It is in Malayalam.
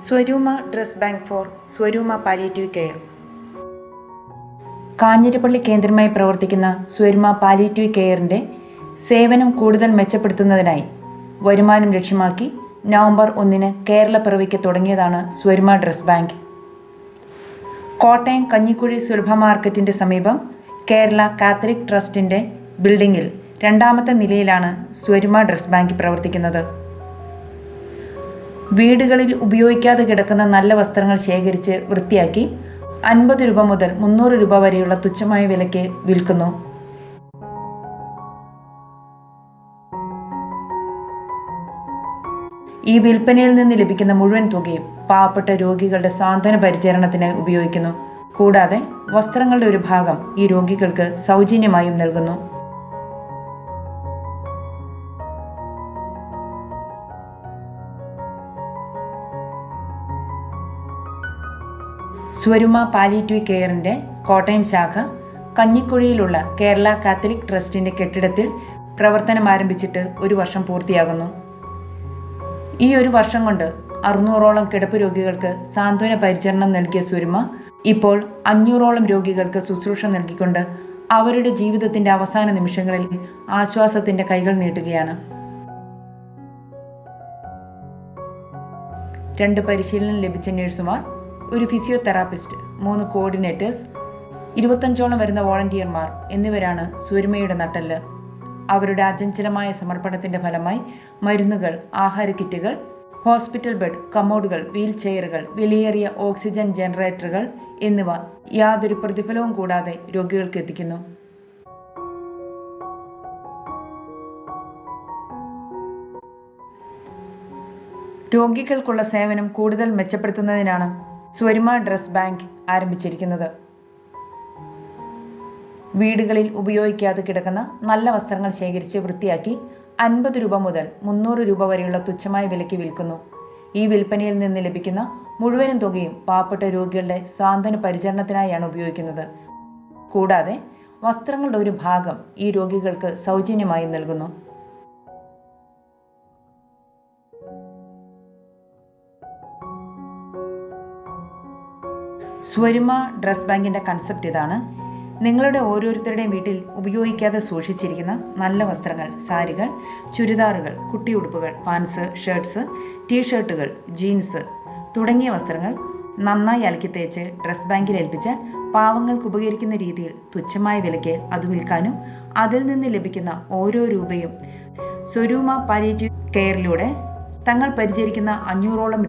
സ്വരൂമ dress bank for Swaruma palliative care. Kanjirappally കേന്ദ്രമായി പ്രവർത്തിക്കുന്ന സ്വരൂമ പാലിയേറ്റീവ് കെയറിൻ്റെ സേവനം കൂടുതൽ മെച്ചപ്പെടുത്തുന്നതിനായി വരുമാനം ലക്ഷ്യമാക്കി നവംബർ 1 കേരളപ്പിറവിക്ക് തുടങ്ങിയതാണ് സ്വരൂമ ഡ്രസ് ബാങ്ക്. കോട്ടയം കഞ്ഞിക്കുഴി സുലഭ മാർക്കറ്റിൻ്റെ സമീപം കേരള കാത്തലിക് ട്രസ്റ്റിൻ്റെ ബിൽഡിങ്ങിൽ 2ാമത്തെ നിലയിലാണ് സ്വരൂമ ഡ്രസ് ബാങ്ക് പ്രവർത്തിക്കുന്നത്. വീടുകളിൽ ഉപയോഗിക്കാതെ കിടക്കുന്ന നല്ല വസ്ത്രങ്ങൾ ശേഖരിച്ച് വൃത്തിയാക്കി 50 രൂപ മുതൽ 300 രൂപ വരെയുള്ള തുച്ഛമായ വിലയ്ക്ക് വിൽക്കുന്നു. ഈ വിൽപ്പനയിൽ നിന്ന് ലഭിക്കുന്ന മുഴുവൻ തുകയും പാവപ്പെട്ട രോഗികളുടെ സാന്ത്വന പരിചരണത്തിന് ഉപയോഗിക്കുന്നു. കൂടാതെ വസ്ത്രങ്ങളുടെ ഒരു ഭാഗം ഈ രോഗികൾക്ക് സൗജന്യമായും നൽകുന്നു. സ്വരൂമ പാലിയേറ്റീവ് കെയറിൻ്റെ കോട്ടയം ശാഖ കഞ്ഞിക്കുഴിയിലുള്ള കേരള കാത്തലിക് ട്രസ്റ്റിൻ്റെ കെട്ടിടത്തിൽ പ്രവർത്തനം ആരംഭിച്ചിട്ട് 1 വർഷം പൂർത്തിയാകുന്നു. ഈ 1 വർഷം കൊണ്ട് 600ഓളം കിടപ്പ് രോഗികൾക്ക് സാന്ത്വന പരിചരണം നൽകിയ സ്വരൂമ ഇപ്പോൾ 500ഓളം രോഗികൾക്ക് ശുശ്രൂഷ നൽകിക്കൊണ്ട് അവരുടെ ജീവിതത്തിൻ്റെ അവസാന നിമിഷങ്ങളിൽ ആശ്വാസത്തിൻ്റെ കൈകൾ നീട്ടുകയാണ്. 2 പരിശീലനം ലഭിച്ച നഴ്സുമാർ, 1 ഫിസിയോതെറാപ്പിസ്റ്റ്, 3 കോർഡിനേറ്റേഴ്സ്, 25ഓളം വരുന്ന വോളണ്ടിയർമാർ എന്നിവരാണ് സ്വരൂമയുടെ നട്ടെല്ല്. അവരുടെ അചഞ്ചലമായ സമർപ്പണത്തിൻ്റെ ഫലമായി മരുന്നുകൾ, ആഹാര കിറ്റുകൾ, ഹോസ്പിറ്റൽ ബെഡ്, കമോഡുകൾ, വീൽ ചെയറുകൾ, വിലയേറിയ ഓക്സിജൻ ജനറേറ്ററുകൾ എന്നിവ യാതൊരു പ്രതിഫലവും കൂടാതെ രോഗികൾക്ക് എത്തിക്കുന്നു. രോഗികൾക്കുള്ള സേവനം കൂടുതൽ മെച്ചപ്പെടുത്തുന്നതിനാണ് സ്വരൂമ ഡ്രസ് ബാങ്ക് ആരംഭിച്ചിരിക്കുന്നത്. വീടുകളിൽ ഉപയോഗിക്കാതെ കിടക്കുന്ന നല്ല വസ്ത്രങ്ങൾ ശേഖരിച്ച് വൃത്തിയാക്കി 50 രൂപ മുതൽ 300 രൂപ വരെയുള്ള തുച്ഛമായ വിലയ്ക്ക് വിൽക്കുന്നു. ഈ വിൽപ്പനയിൽ നിന്ന് ലഭിക്കുന്ന മുഴുവനും തുകയും പാവപ്പെട്ട രോഗികളുടെ സാന്ത്വന പരിചരണത്തിനായാണ് ഉപയോഗിക്കുന്നത്. കൂടാതെ വസ്ത്രങ്ങളുടെ ഒരു ഭാഗം ഈ രോഗികൾക്ക് സൗജന്യമായി നൽകുന്നു. സ്വരൂമ ഡ്രസ് ബാങ്കിൻ്റെ കൺസെപ്റ്റ് ഇതാണ്. നിങ്ങളുടെ ഓരോരുത്തരുടെയും വീട്ടിൽ ഉപയോഗിക്കാതെ സൂക്ഷിച്ചിരിക്കുന്ന നല്ല വസ്ത്രങ്ങൾ, സാരികൾ, ചുരിദാറുകൾ, കുട്ടിയുടുപ്പുകൾ, പാൻസ്, ഷർട്ട്സ്, ടീഷർട്ടുകൾ, ജീൻസ് തുടങ്ങിയ വസ്ത്രങ്ങൾ നന്നായി അലക്കി തേച്ച് ഡ്രസ് ബാങ്കിൽ ഏൽപ്പിച്ചാൽ പാവങ്ങൾക്ക് ഉപകരിക്കുന്ന രീതിയിൽ തുച്ഛമായ വിലയ്ക്ക് അത് വിൽക്കാനും അതിൽ നിന്ന് ലഭിക്കുന്ന ഓരോ രൂപയും സ്വരൂമ പാലിയേറ്റീവ് കെയറിലൂടെ തങ്ങൾ പരിചരിക്കുന്ന 500ഓളം